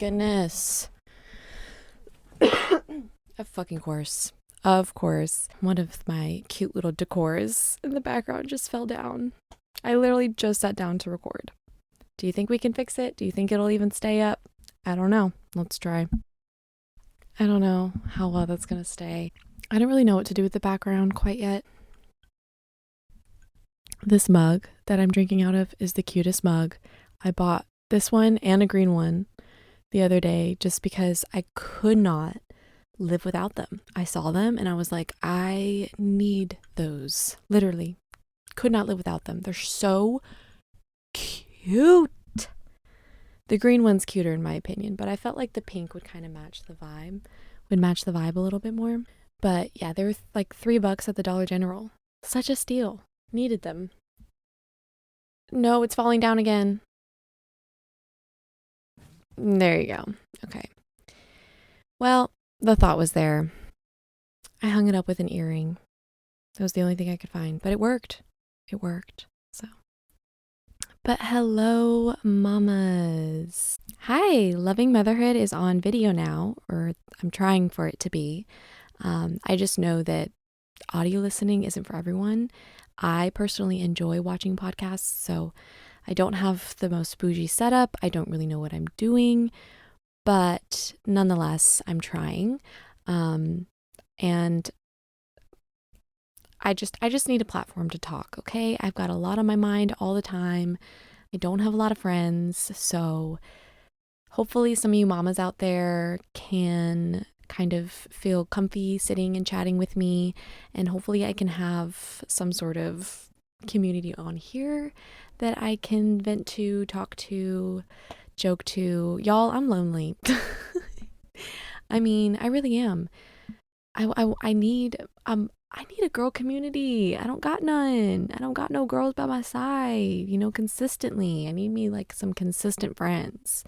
goodness. Of fucking course. Of course. One of my cute little decors in the background just fell down. I literally just sat down to record. Do you think we can fix it? Do you think it'll even stay up? I don't know. Let's try. I don't know how well that's gonna stay. I don't really know what to do with the background quite yet. This mug that I'm drinking out of is the cutest mug. I bought this one and a green one the other day just because I could not live without them. I saw them and I was like, I need those. Literally, could not live without them. They're so cute. The green one's cuter in my opinion, but I felt like the pink would kind of match the vibe, a little bit more. But yeah, they were like $3 at the Dollar General. Such a steal. Needed them. No, it's falling down again. There you go. Okay. Well, the thought was there. I hung it up with an earring. That was the only thing I could find, but it worked. It worked. So. But hello, mamas. Hi, Loving Motherhood is on video now, or I'm trying for it to be. I just know that audio listening isn't for everyone. I personally enjoy watching podcasts, so I don't have the most bougie setup. I don't really know what I'm doing, but nonetheless, I'm trying. And I just need a platform to talk, okay? I've got a lot on my mind all the time. I don't have a lot of friends, so hopefully some of you mamas out there can kind of feel comfy sitting and chatting with me, and hopefully I can have some sort of community on here that I can vent to, talk to, joke to. Y'all, I'm lonely. I mean, I really am. I need a girl community. I don't got none. I don't got no girls by my side, consistently. I need me like some consistent friends.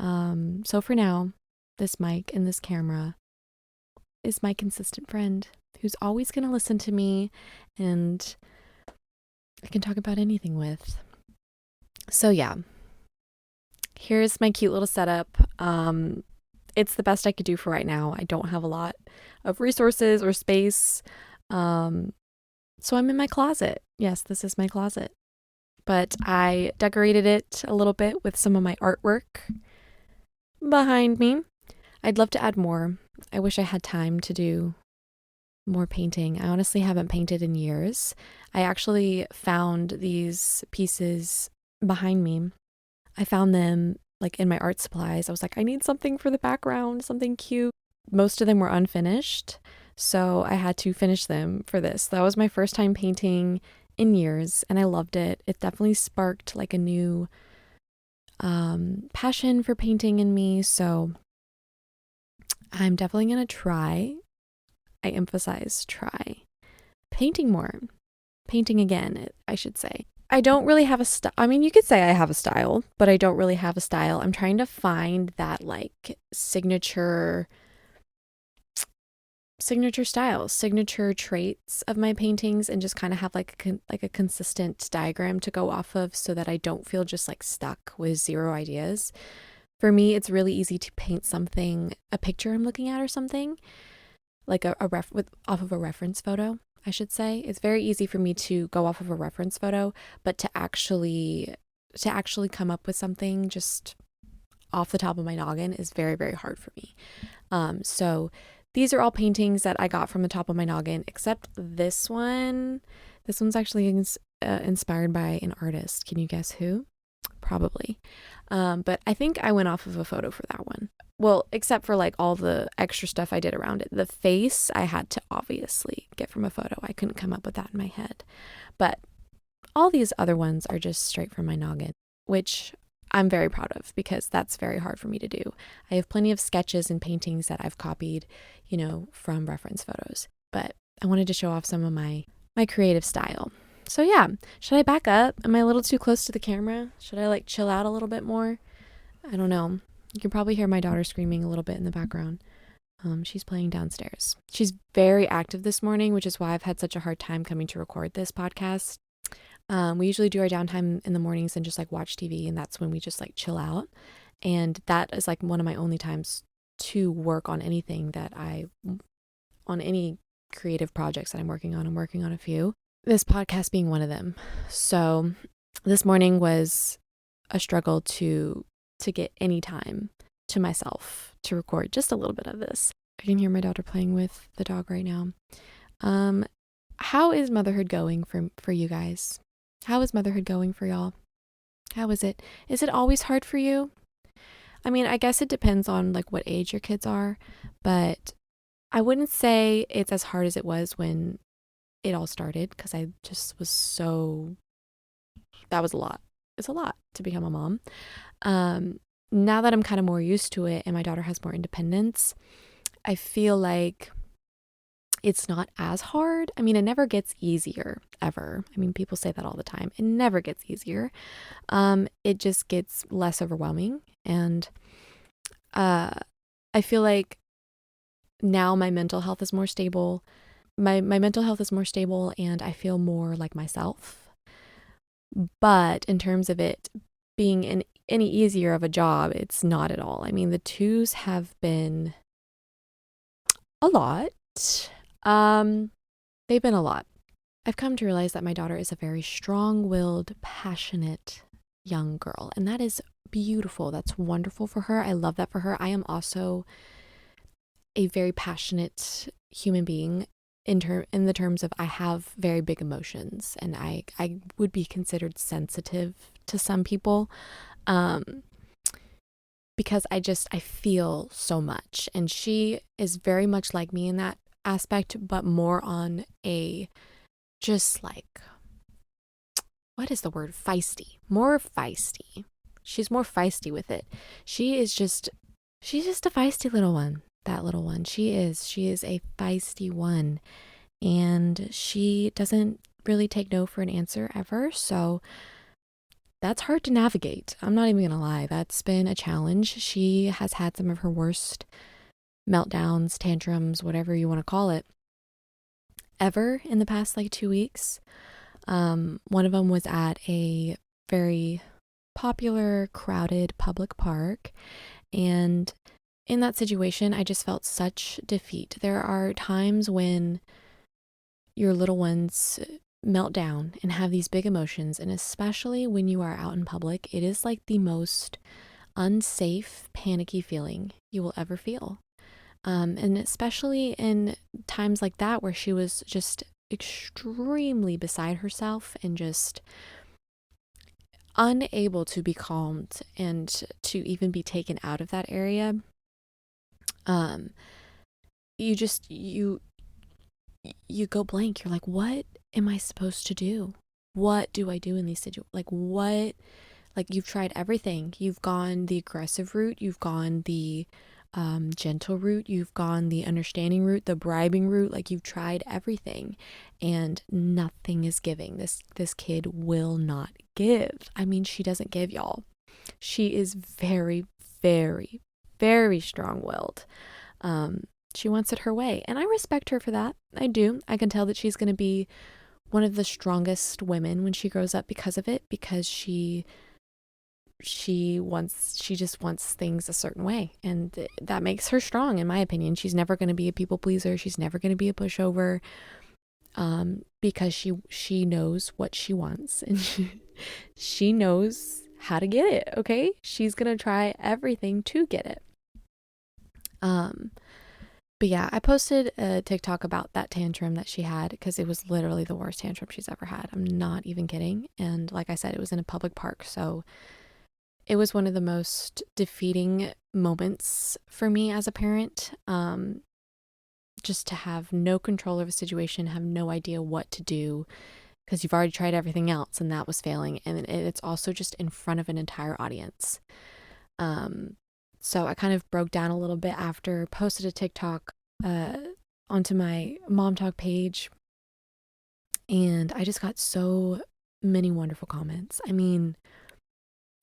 So for now, this mic and this camera is my consistent friend who's always going to listen to me and I can talk about anything with. So yeah, here's my cute little setup. It's the best I could do for right now. I don't have a lot of resources or space. So I'm in my closet. Yes, this is my closet. But I decorated it a little bit with some of my artwork behind me. I'd love to add more. I wish I had time to do more painting. I honestly haven't painted in years. I actually found these pieces behind me. I found them like in my art supplies. I was like, I need something for the background, something cute. Most of them were unfinished, so I had to finish them for this. That was my first time painting in years, and I loved it. It definitely sparked like a new passion for painting in me, so I'm definitely gonna try, I emphasize try, painting more. Painting again, I should say. I don't really have a style. I mean, you could say I have a style, but I don't really have a style. I'm trying to find that like signature styles, signature traits of my paintings, and just kind of have like a consistent diagram to go off of so that I don't feel just like stuck with zero ideas. For me, it's really easy to paint something, a picture I'm looking at or something, like off of a reference photo, I should say. It's very easy for me to go off of a reference photo, but to actually come up with something just off the top of my noggin is very, very hard for me. So these are all paintings that I got from the top of my noggin, except this one. This one's actually inspired by an artist. Can you guess who? Probably. But I think I went off of a photo for that one. Well, except for like all the extra stuff I did around it. The face I had to obviously get from a photo. I couldn't come up with that in my head. But all these other ones are just straight from my noggin, which I'm very proud of because that's very hard for me to do. I have plenty of sketches and paintings that I've copied, from reference photos. But I wanted to show off some of my creative style. So yeah, should I back up? Am I a little too close to the camera? Should I like chill out a little bit more? I don't know. You can probably hear my daughter screaming a little bit in the background. She's playing downstairs. She's very active this morning, which is why I've had such a hard time coming to record this podcast. We usually do our downtime in the mornings and just like watch TV, and that's when we just like chill out. And that is like one of my only times to work on anything on any creative projects that I'm working on. I'm working on a few, this podcast being one of them. So this morning was a struggle to get any time to myself to record just a little bit of this. I can hear my daughter playing with the dog right now. How is motherhood going for you guys? How is motherhood going for y'all? How is it? Is it always hard for you? I mean, I guess it depends on like what age your kids are, but I wouldn't say it's as hard as it was when it all started, because I just was that was a lot. It's a lot to become a mom. Now that I'm kind of more used to it and my daughter has more independence, I feel like it's not as hard. I mean, it never gets easier, ever. I mean, people say that all the time. It never gets easier. It just gets less overwhelming. And I feel like now my mental health is more stable. My mental health is more stable and I feel more like myself. But in terms of it being any easier of a job, it's not at all. I mean, the twos have been a lot. They've been a lot. I've come to realize that my daughter is a very strong-willed, passionate young girl, and that is beautiful. That's wonderful for her. I love that for her. I am also a very passionate human being in the terms of I have very big emotions, and I would be considered sensitive to some people, because I feel so much, and she is very much like me in that aspect, but more on a just like, what is the word? Feisty. More feisty. She's more feisty with it. She's just a feisty little one. That little one. She is a feisty one. And she doesn't really take no for an answer ever. So that's hard to navigate. I'm not even going to lie. That's been a challenge. She has had some of her worst meltdowns, tantrums, whatever you want to call it, ever in the past like 2 weeks. One of them was at a very popular, crowded public park. And in that situation, I just felt such defeat. There are times when your little ones melt down and have these big emotions. And especially when you are out in public, it is like the most unsafe, panicky feeling you will ever feel. And especially in times like that where she was just extremely beside herself and just unable to be calmed and to even be taken out of that area. You go blank. You're like, what am I supposed to do? What do I do in these situations? Like you've tried everything. You've gone the aggressive route. You've gone the gentle route. You've gone the understanding route, the bribing route. Like you've tried everything and nothing is giving. This kid will not give. I mean, she doesn't give, y'all. She is very, very, very strong-willed. She wants it her way, and I respect her for that. I do. I can tell that she's going to be one of the strongest women when she grows up because of it, because she just wants things a certain way, and that makes her strong, in my opinion. She's never going to be a people pleaser. She's never going to be a pushover, because she knows what she wants, and she knows how to get it. Okay, she's going to try everything to get it. But yeah, I posted a TikTok about that tantrum that she had, because it was literally the worst tantrum she's ever had. I'm not even kidding. And like I said, it was in a public park, so it was one of the most defeating moments for me as a parent. Just to have no control of a situation, have no idea what to do, because you've already tried everything else and that was failing. And it's also just in front of an entire audience. So I kind of broke down a little bit after, posted a TikTok onto my Mom Talk page, and I just got so many wonderful comments. I mean,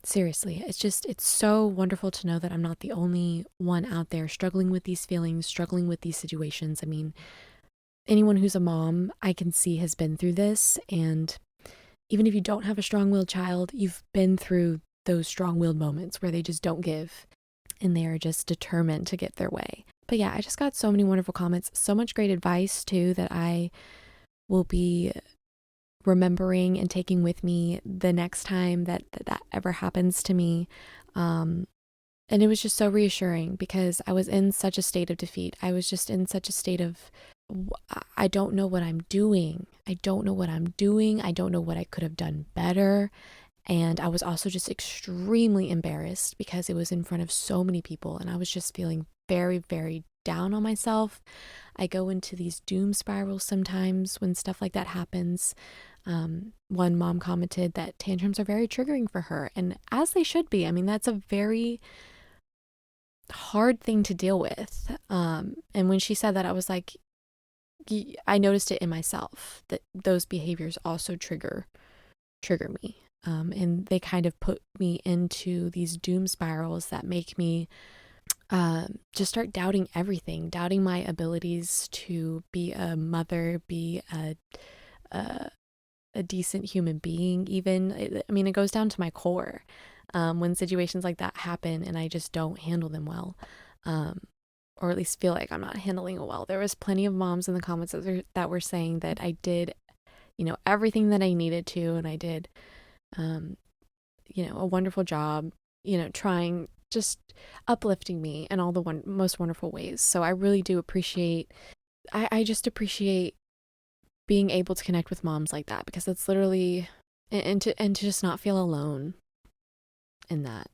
seriously, it's so wonderful to know that I'm not the only one out there struggling with these feelings, struggling with these situations. I mean, anyone who's a mom, I can see, has been through this, and even if you don't have a strong-willed child, you've been through those strong-willed moments where they just don't give and they are just determined to get their way. But yeah, I just got so many wonderful comments, so much great advice too that I will be remembering and taking with me the next time that ever happens to me. And it was just so reassuring because I was in such a state of defeat. I was just in such a state of, I don't know what I'm doing. I don't know what I'm doing. I don't know what I could have done better. And I was also just extremely embarrassed because it was in front of so many people. And I was just feeling very, very down on myself. I go into these doom spirals sometimes when stuff like that happens. One mom commented that tantrums are very triggering for her, and as they should be. I mean, that's a very hard thing to deal with. And when she said that, I was like, I noticed it in myself that those behaviors also trigger me. And they kind of put me into these doom spirals that make me just start doubting everything, doubting my abilities to be a mother, be a decent human being even. It goes down to my core. When situations like that happen and I just don't handle them well, or at least feel like I'm not handling it well. There was plenty of moms in the comments that were saying that I did, everything that I needed to, and I did, a wonderful job, trying, just uplifting me in all the most wonderful ways. So I really do appreciate, I just appreciate being able to connect with moms like that, because it's literally, and to just not feel alone in that.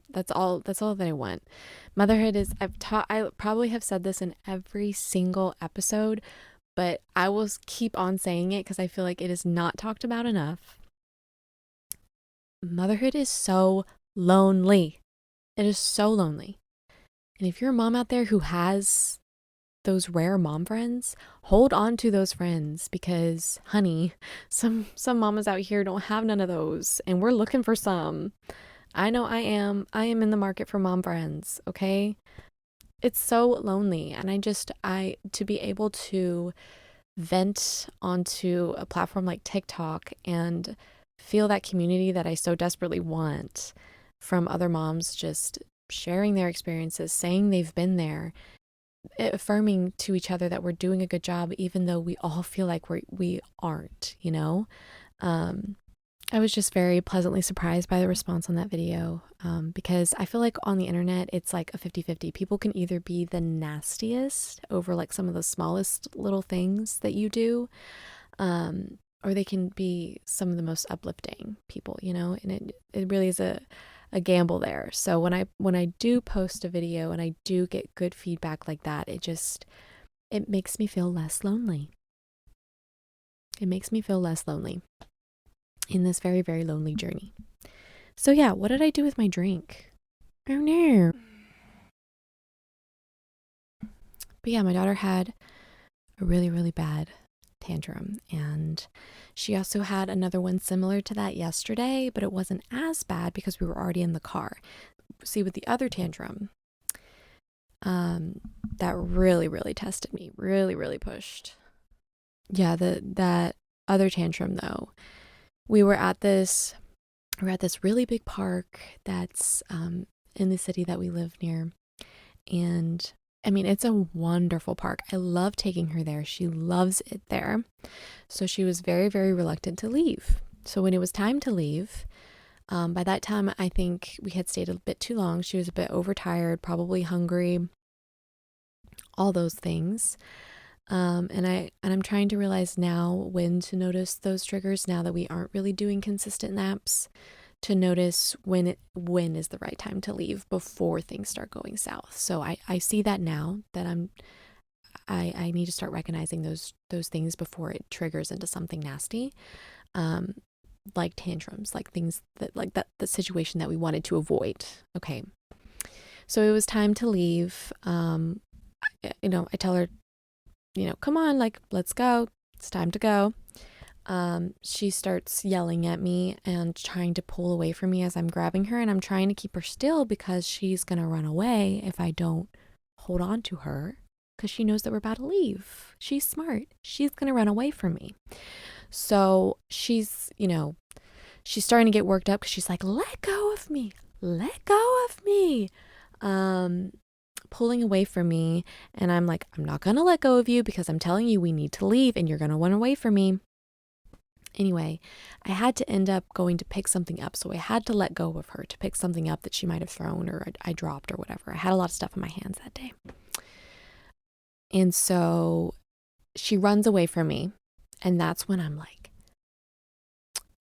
That's all that I want. Motherhood is, I probably have said this in every single episode, but I will keep on saying it because I feel like it is not talked about enough. Motherhood is so lonely. It is so lonely. And if you're a mom out there who has those rare mom friends, hold on to those friends, because honey, some mamas out here don't have none of those, and we're looking for some. I know I am in the market for mom friends, okay? It's so lonely, and to be able to vent onto a platform like TikTok and feel that community that I so desperately want from other moms, just sharing their experiences, saying they've been there, affirming to each other that we're doing a good job, even though we all feel like we aren't, I was just very pleasantly surprised by the response on that video, because I feel like on the internet, it's like a 50-50. People can either be the nastiest over like some of the smallest little things that you do, or they can be some of the most uplifting people, and it really is a gamble there. So when I do post a video and I do get good feedback like that, it makes me feel less lonely. It makes me feel less lonely in this very, very lonely journey. So yeah, what did I do with my drink? Oh no. But yeah, my daughter had a really, really bad tantrum, and she also had another one similar to that yesterday, but it wasn't as bad because we were already in the car. See, with the other tantrum, that really, really tested me, really, really pushed. Yeah, that other tantrum though, we were at this really big park that's in the city that we live near, and I mean, it's a wonderful park. I love taking her there. She loves it there. So she was very, very reluctant to leave. So when it was time to leave, by that time, I think we had stayed a bit too long. She was a bit overtired, probably hungry, all those things. And I'm trying to realize now when to notice those triggers, now that we aren't really doing consistent naps, to notice when is the right time to leave before things start going south. So I see that now, that I need to start recognizing those things before it triggers into something nasty, like tantrums, like things that the situation that we wanted to avoid. Okay, so it was time to leave. I tell her, come on, like, let's go. It's time to go. She starts yelling at me and trying to pull away from me as I'm grabbing her, and I'm trying to keep her still because she's gonna run away if I don't hold on to her, because she knows that we're about to leave. She's smart. She's gonna run away from me. So she's she's starting to get worked up because she's like, let go of me, let go of me. Pulling away from me. And I'm like, I'm not going to let go of you because I'm telling you we need to leave and you're going to run away from me. Anyway, I had to end up going to pick something up. So I had to let go of her to pick something up that she might have thrown or I dropped or whatever. I had a lot of stuff in my hands that day. And so she runs away from me. And that's when I'm like,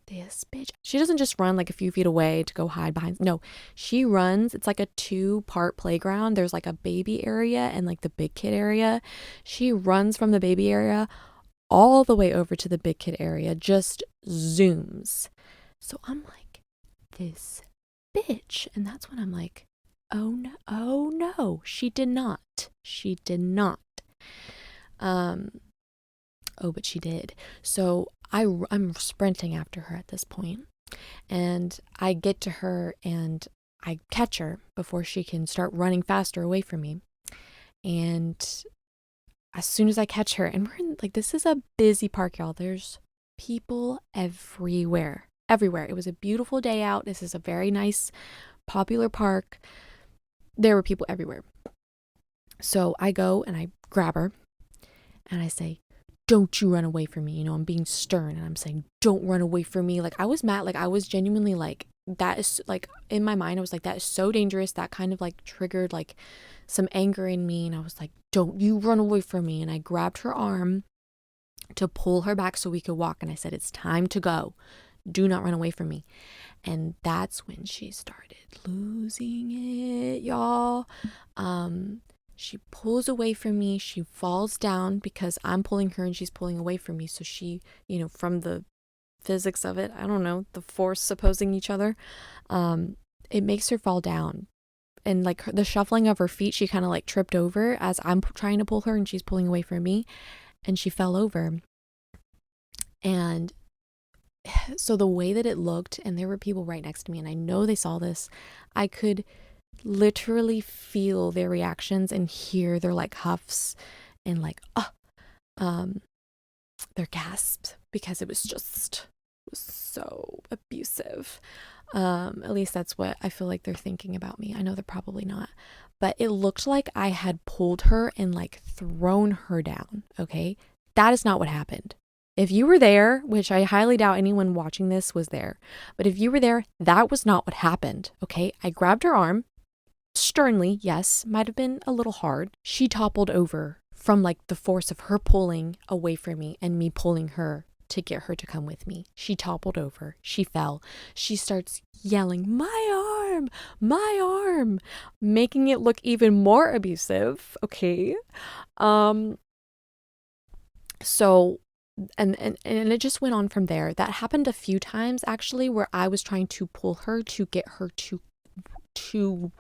this bitch. She doesn't just run like a few feet away to go hide behind. No, she runs. It's like a 2-part playground. There's like a baby area and like the big kid area. She runs from the baby area all the way over to the big kid area, just zooms. So I'm like, this bitch. And that's when I'm like, oh no, she did not. She did not. Oh, but she did. So I'm sprinting after her at this point. And I get to her and I catch her before she can start running faster away from me. And as soon as I catch her, and we're in, like, this is a busy park, y'all. There's people everywhere. Everywhere. It was a beautiful day out. This is a very nice, popular park. There were people everywhere. So I go and I grab her and I say, don't you run away from me. You know, I'm being stern and I'm saying, don't run away from me. Like, I was mad. Like, I was genuinely like, that is like, in my mind, I was like, that is so dangerous. That kind of like triggered like some anger in me. And I was like, don't you run away from me. And I grabbed her arm to pull her back so we could walk. And I said, it's time to go. Do not run away from me. And that's when she started losing it, y'all. She pulls away from me. She falls down because I'm pulling her and she's pulling away from me. So she, you know, from the physics of it, I don't know, the force opposing each other, it makes her fall down. And like the shuffling of her feet, she kind of like tripped over as I'm trying to pull her and she's pulling away from me. And she fell over. And so the way that it looked, and there were people right next to me, and I know they saw this, I could literally feel their reactions and hear their like huffs and like their gasps, because it was so abusive. At least that's what I feel like they're thinking about me. I know they're probably not, but it looked like I had pulled her and like thrown her down. Okay, that is not what happened. If you were there, which I highly doubt anyone watching this was there, but if you were there, that was not what happened. Okay, I grabbed her arm sternly, yes, might have been a little hard. She toppled over from like the force of her pulling away from me and me pulling her to get her to come with me. She toppled over. She fell. She starts yelling, my arm, making it look even more abusive. Okay. So, and it just went on from there. That happened a few times actually, where I was trying to pull her to get her to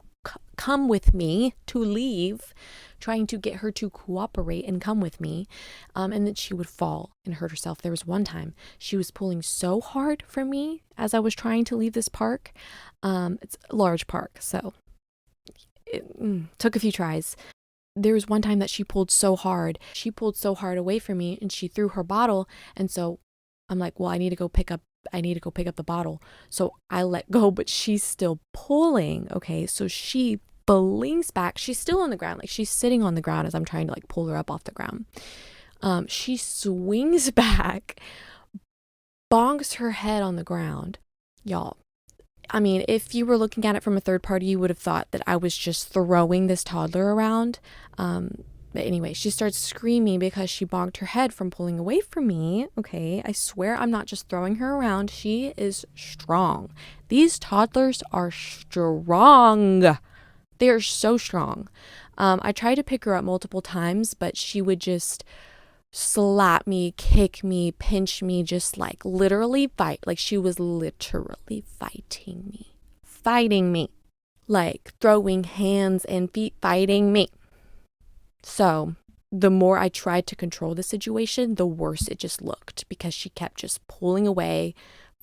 come with me, to leave, trying to get her to cooperate and come with me, and then she would fall and hurt herself. There was one time she was pulling so hard for me as I was trying to leave this park. It's a large park, so it took a few tries. There was one time that she pulled so hard away from me, and she threw her bottle, and so I'm like, well, I need to go pick up the bottle. So I let go, but she's still pulling. Okay. So she flings back. She's still on the ground. Like, she's sitting on the ground as I'm trying to like pull her up off the ground. She swings back, bonks her head on the ground. Y'all, I mean, if you were looking at it from a third party, you would have thought that I was just throwing this toddler around. But anyway, she starts screaming because she bonked her head from pulling away from me. Okay, I swear I'm not just throwing her around. She is strong. These toddlers are strong. They are so strong. I tried to pick her up multiple times, but she would just slap me, kick me, pinch me, just like literally fight. Like, she was literally fighting me, like throwing hands and feet, fighting me. So the more I tried to control the situation, the worse it just looked, because she kept just pulling away,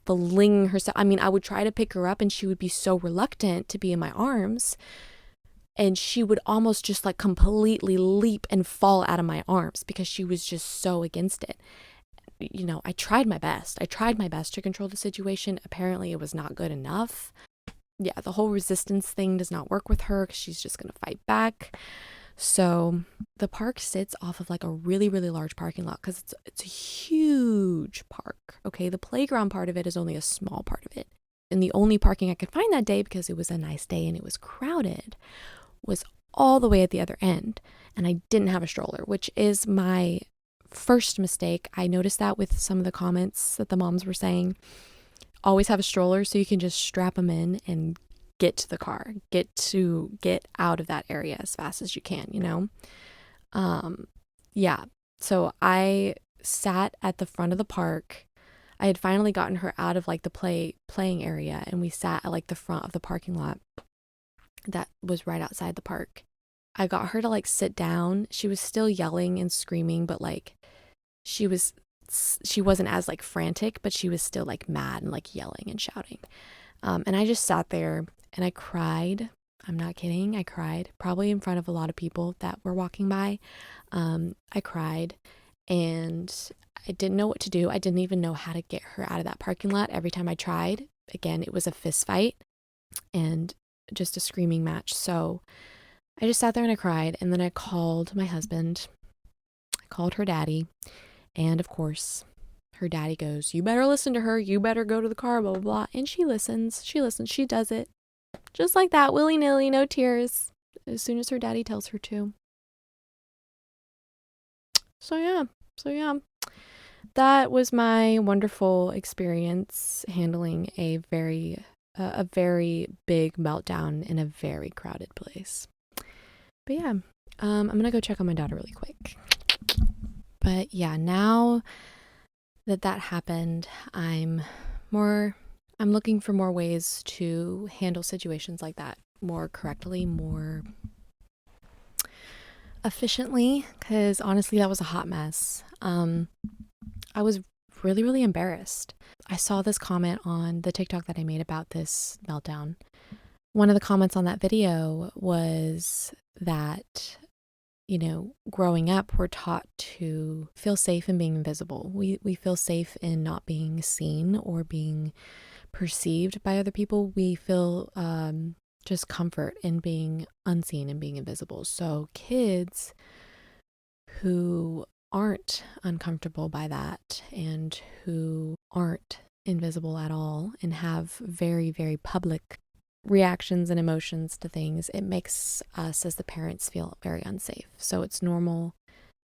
flinging herself. I mean, I would try to pick her up and she would be so reluctant to be in my arms, and she would almost just like completely leap and fall out of my arms because she was just so against it. I tried my best. I tried my best to control the situation. Apparently, it was not good enough. Yeah, the whole resistance thing does not work with her because she's just going to fight back. So the park sits off of like a really, really large parking lot because it's a huge park. Okay, the playground part of it is only a small part of it. And the only parking I could find that day, because it was a nice day and it was crowded, was all the way at the other end. And I didn't have a stroller, which is my first mistake. I noticed that with some of the comments that the moms were saying. Always have a stroller so you can just strap them in and get to the car, get out of that area as fast as you can. Yeah. So I sat at the front of the park. I had finally gotten her out of like the playing area, and we sat at like the front of the parking lot that was right outside the park. I got her to like sit down. She was still yelling and screaming, but like she wasn't as like frantic, but she was still like mad and like yelling and shouting. And I just sat there and I cried. I'm not kidding. I cried probably in front of a lot of people that were walking by. I cried and I didn't know what to do. I didn't even know how to get her out of that parking lot. Every time I tried, again, it was a fist fight and just a screaming match. So I just sat there and I cried. And then I called my husband. I called her daddy. And of course, her daddy goes, "You better listen to her. You better go to the car, blah, blah, blah." And she listens. She does it. Just like that, willy-nilly, no tears. As soon as her daddy tells her to. So yeah. That was my wonderful experience handling a very big meltdown in a very crowded place. But yeah, I'm gonna go check on my daughter really quick. But yeah, now that happened, I'm looking for more ways to handle situations like that more correctly, more efficiently, because honestly, that was a hot mess. I was really, really embarrassed. I saw this comment on the TikTok that I made about this meltdown. One of the comments on that video was that, growing up, we're taught to feel safe in being invisible. We feel safe in not being seen or being perceived by other people. We feel just comfort in being unseen and being invisible. So kids who aren't uncomfortable by that and who aren't invisible at all and have very, very public reactions and emotions to things, it makes us as the parents feel very unsafe. So it's normal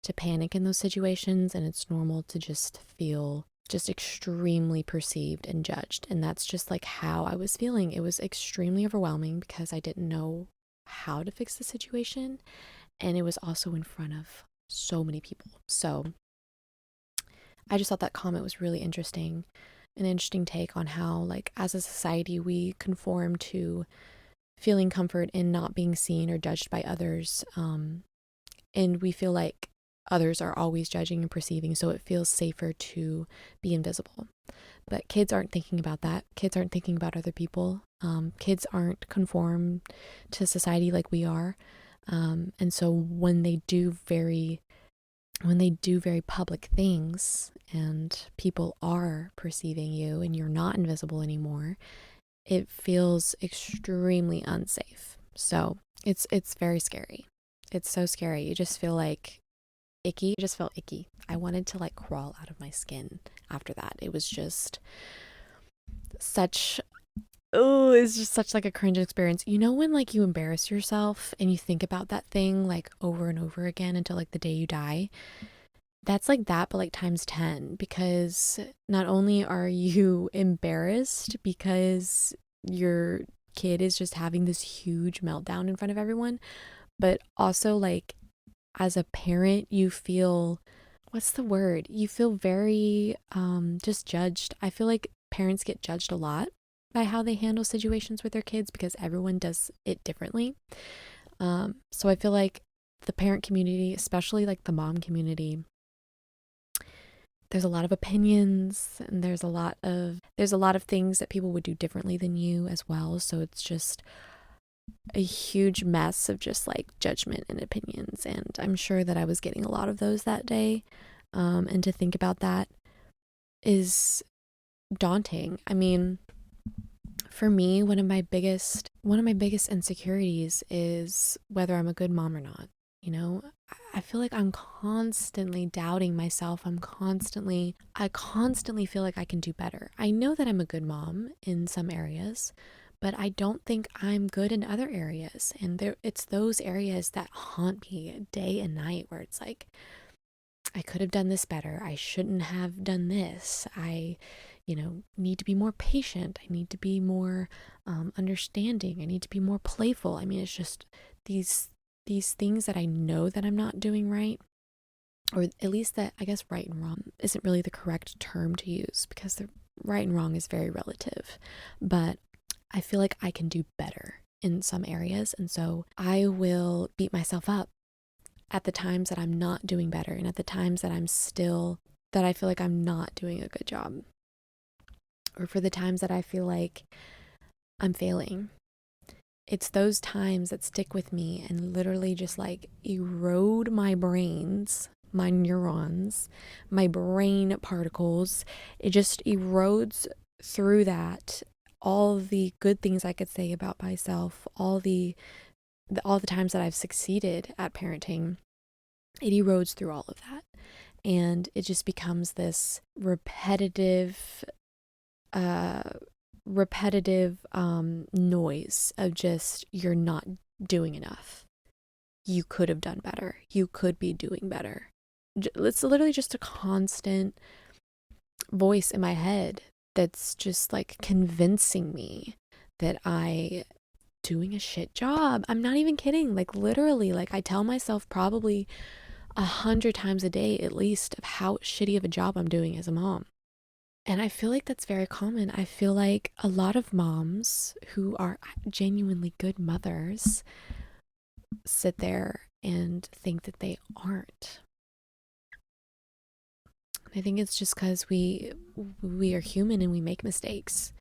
to panic in those situations, and it's normal to just feel just extremely perceived and judged. And that's just like how I was feeling. It was extremely overwhelming because I didn't know how to fix the situation, and it was also in front of so many people. So I just thought that comment was really interesting, an interesting take on how, like, as a society, we conform to feeling comfort in not being seen or judged by others. And we feel like others are always judging and perceiving, so it feels safer to be invisible. But kids aren't thinking about that. Kids aren't thinking about other people. Kids aren't conformed to society like we are. And so when they do very public things and people are perceiving you and you're not invisible anymore, it feels extremely unsafe. So it's very scary. It's so scary. You just feel like icky. I just felt icky. I wanted to like crawl out of my skin after that. It was just it's just such like a cringe experience. When like you embarrass yourself and you think about that thing like over and over again until like the day you die? That's like that, but like times 10, because not only are you embarrassed because your kid is just having this huge meltdown in front of everyone, but also like as a parent, you feel, what's the word? You feel very just judged. I feel like parents get judged a lot by how they handle situations with their kids because everyone does it differently. So I feel like the parent community, especially like the mom community, there's a lot of opinions and there's a lot of things that people would do differently than you as well. So it's just a huge mess of just like judgment and opinions. And I'm sure that I was getting a lot of those that day. And to think about that is daunting. I mean, for me, one of my biggest insecurities is whether I'm a good mom or not. You know, I feel like I'm constantly doubting myself. I constantly feel like I can do better. I know that I'm a good mom in some areas, but I don't think I'm good in other areas. And it's those areas that haunt me day and night, where it's like, I could have done this better. I shouldn't have done this. I, need to be more patient. I need to be more understanding. I need to be more playful. I mean, it's just these things that I know that I'm not doing right, or at least that, I guess right and wrong isn't really the correct term to use, because the right and wrong is very relative. But I feel like I can do better in some areas, and so I will beat myself up at the times that I'm not doing better, and at the times that I feel like I'm not doing a good job, or for the times that I feel like I'm failing. It's those times that stick with me and literally just like erode my brains, my neurons, my brain particles. It just erodes through that all the good things I could say about myself, all the times that I've succeeded at parenting. It erodes through all of that, and it just becomes this repetitive noise of just, you're not doing enough. You could have done better. You could be doing better. It's literally just a constant voice in my head that's just like convincing me that I doing a shit job. I'm not even kidding. Like literally, like I tell myself probably 100 times a day at least of how shitty of a job I'm doing as a mom. And I feel like that's very common. I feel like a lot of moms who are genuinely good mothers sit there and think that they aren't. I think it's just because we are human and we make mistakes.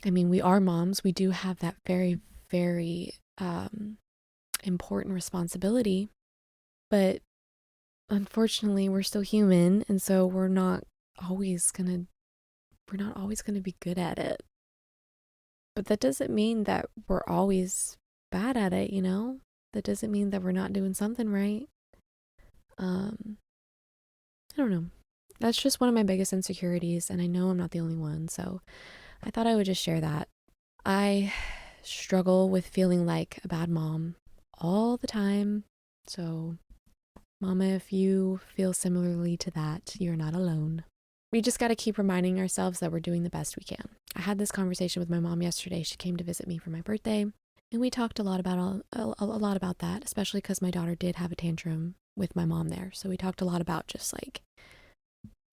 I mean, we are moms. We do have that very, very important responsibility. But unfortunately, we're still human. And so we're not always going to be good at it. But that doesn't mean that we're always bad at it, That doesn't mean that we're not doing something right. I don't know. That's just one of my biggest insecurities, and I know I'm not the only one, so I thought I would just share that. I struggle with feeling like a bad mom all the time, so Mama, if you feel similarly to that, you're not alone. We just got to keep reminding ourselves that we're doing the best we can. I had this conversation with my mom yesterday. She came to visit me for my birthday, and we talked a lot about that, especially because my daughter did have a tantrum with my mom there. So we talked a lot about just like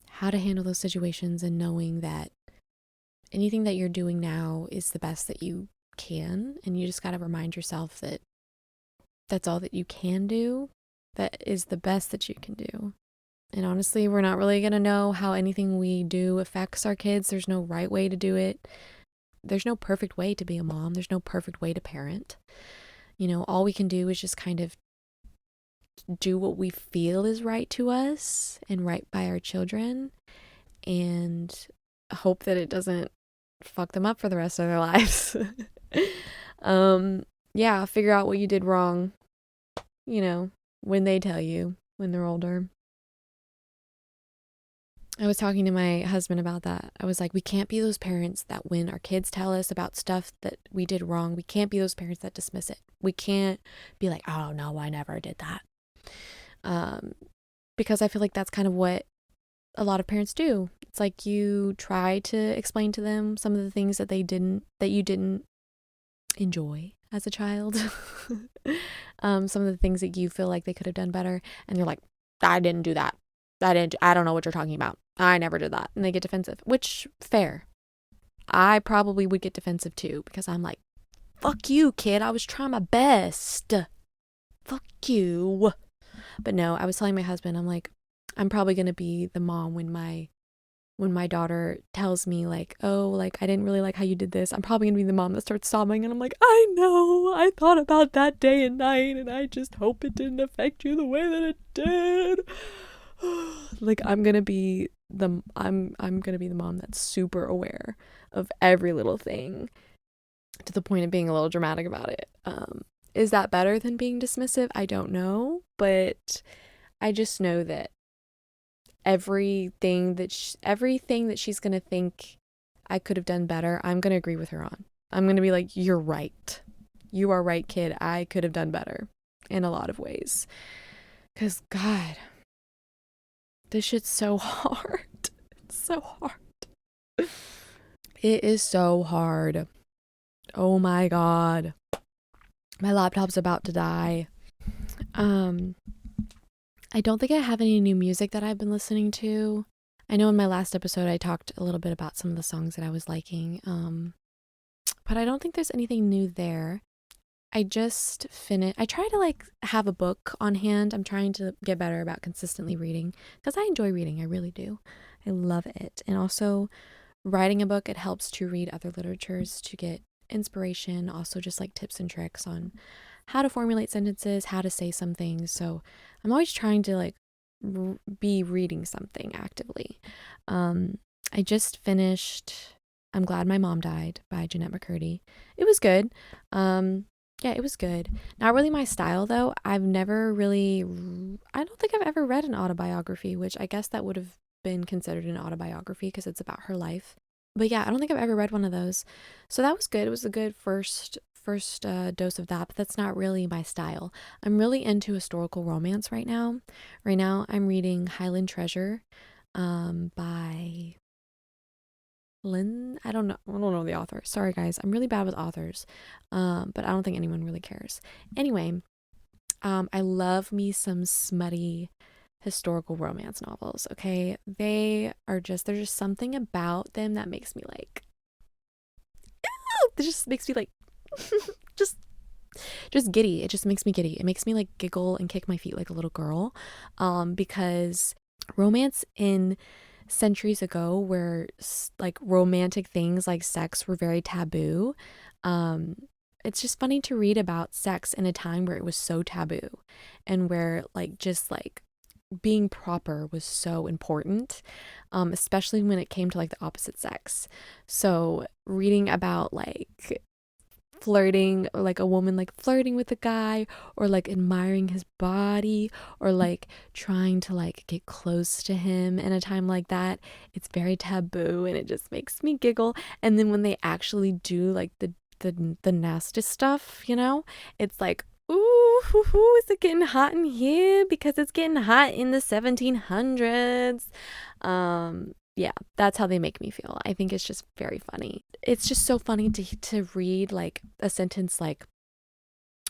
how to handle those situations, and knowing that anything that you're doing now is the best that you can, and you just got to remind yourself that that's all that you can do. That is the best that you can do. And honestly, we're not really going to know how anything we do affects our kids. There's no right way to do it. There's no perfect way to be a mom. There's no perfect way to parent. All we can do is just kind of do what we feel is right to us and right by our children, and hope that it doesn't fuck them up for the rest of their lives. Yeah, figure out what you did wrong, when they tell you, when they're older. I was talking to my husband about that. I was like, we can't be those parents that when our kids tell us about stuff that we did wrong, we can't be those parents that dismiss it. We can't be like, oh no, I never did that. Because I feel like that's kind of what a lot of parents do. It's like you try to explain to them some of the things that you didn't enjoy as a child. Some of the things that you feel like they could have done better, and you're like, I didn't do that. I don't know what you're talking about. I never did that. And they get defensive, which fair. I probably would get defensive too, because I'm like, fuck you, kid. I was trying my best. Fuck you. But no, I was telling my husband, I'm like, I'm probably going to be the mom when my daughter tells me like, oh, like, I didn't really like how you did this. I'm probably going to be the mom that starts sobbing, and I'm like, I know. I thought about that day and night, and I just hope it didn't affect you the way that it did. Like, I'm going to be I'm gonna be the mom that's super aware of every little thing to the point of being a little dramatic about it. Is that better than being dismissive? I don't know, but I just know that everything that she's gonna think I could have done better, I'm gonna agree with her on. I'm gonna be like, you're right. You are right, kid. I could have done better in a lot of ways. 'Cause God, this shit's so hard. It's so hard. It is so hard. Oh my God. My laptop's about to die. I don't think I have any new music that I've been listening to. I know in my last episode I talked a little bit about some of the songs that I was liking. But I don't think there's anything new there. I just finished. I try to like have a book on hand. I'm trying to get better about consistently reading because I enjoy reading. I really do. I love it. And also writing a book, it helps to read other literatures to get inspiration, also just like tips and tricks on how to formulate sentences, how to say some things. So I'm always trying to like be reading something actively. I just finished I'm Glad My Mom Died by Jeanette McCurdy. It was good. Yeah, it was good. Not really my style though. I don't think I've ever read an autobiography, which I guess that would have been considered an autobiography because it's about her life. But yeah, I don't think I've ever read one of those. So that was good. It was a good first dose of that, but that's not really my style. I'm really into historical romance right now. Right now I'm reading Highland Treasure by I don't know the author. Sorry guys, I'm really bad with authors. But I don't think anyone really cares. Anyway, I love me some smutty historical romance novels, okay? There's just something about them that makes me like, it just makes me like, just giddy. It just makes me giddy. It makes me like giggle and kick my feet like a little girl. Because romance in centuries ago where like romantic things like sex were very taboo, it's just funny to read about sex in a time where it was so taboo and where like just like being proper was so important, especially when it came to like the opposite sex. So reading about like flirting, or like a woman like flirting with a guy or like admiring his body or like trying to like get close to him in a time like that, it's very taboo and it just makes me giggle. And then when they actually do like the nasty stuff, it's like, ooh, is it getting hot in here? Because it's getting hot in the 1700s. Yeah, that's how they make me feel. I think it's just very funny. It's just so funny to read like a sentence like,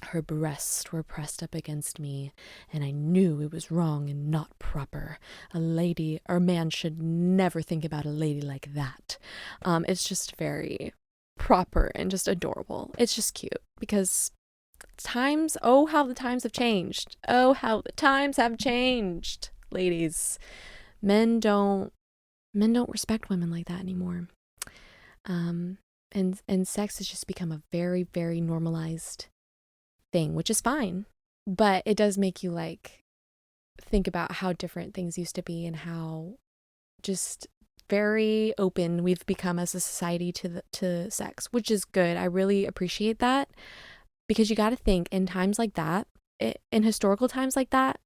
her breasts were pressed up against me, and I knew it was wrong and not proper. A lady or a man should never think about a lady like that. It's just very proper and just adorable. It's just cute because oh, how the times have changed. Oh, how the times have changed, ladies. Men don't respect women like that anymore. And sex has just become a very, very normalized thing, which is fine. But it does make you like think about how different things used to be and how just very open we've become as a society to sex, which is good. I really appreciate that because you got to think in times like that, in historical times like that,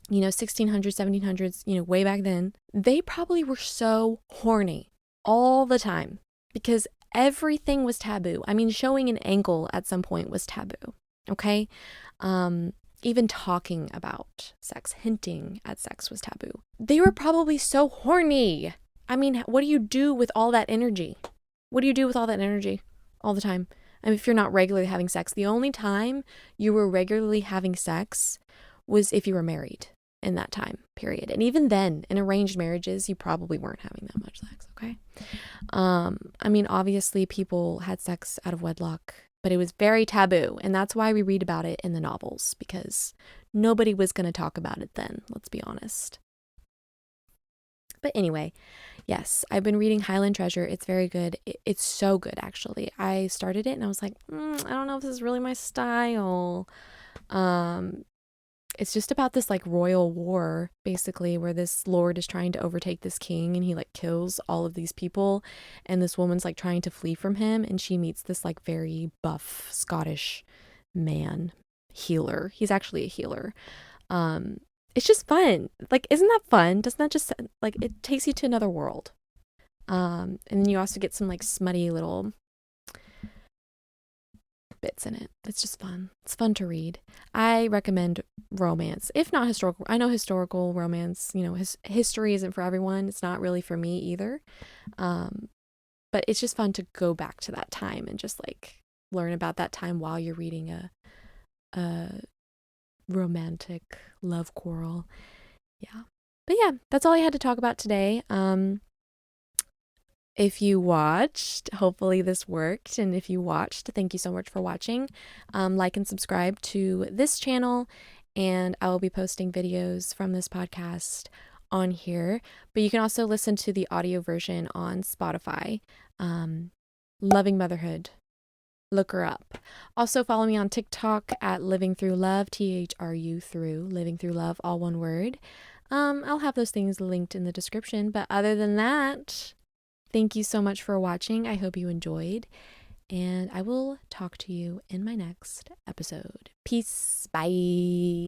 1600s, 1700s, way back then, they probably were so horny all the time because everything was taboo. I mean, showing an ankle at some point was taboo, okay? Even talking about sex, hinting at sex was taboo. They were probably so horny. I mean, what do you do with all that energy? What do you do with all that energy all the time? I mean, if you're not regularly having sex, the only time you were regularly having sex was if you were married in that time period. And even then, in arranged marriages, you probably weren't having that much sex, okay? I mean, obviously people had sex out of wedlock, but it was very taboo. And that's why we read about it in the novels, because nobody was going to talk about it then, let's be honest. But anyway, yes, I've been reading Highland Treasure. It's very good. It's so good, actually. I started it and I was like, I don't know if this is really my style. it's just about this like royal war, basically, where this lord is trying to overtake this king and he like kills all of these people. And this woman's like trying to flee from him. And she meets this like very buff Scottish man healer. He's actually a healer. Um, it's just fun. Like, isn't that fun? Doesn't that just like it takes you to another world? And then you also get some like smutty little bits in it. It's just fun. It's fun to read. I recommend romance, if not historical. I know historical romance, history isn't for everyone. It's not really for me either. Um, but it's just fun to go back to that time and just like learn about that time while you're reading a romantic love quarrel. Yeah. But yeah, that's all I had to talk about today. If you watched, hopefully this worked. And if you watched, thank you so much for watching. Like and subscribe to this channel, and I will be posting videos from this podcast on here. But you can also listen to the audio version on Spotify. Loving Motherhood. Look her up. Also follow me on TikTok at Living Through Love, THRU through Living Through Love, all one word. I'll have those things linked in the description. But other than that, thank you so much for watching. I hope you enjoyed, and I will talk to you in my next episode. Peace. Bye.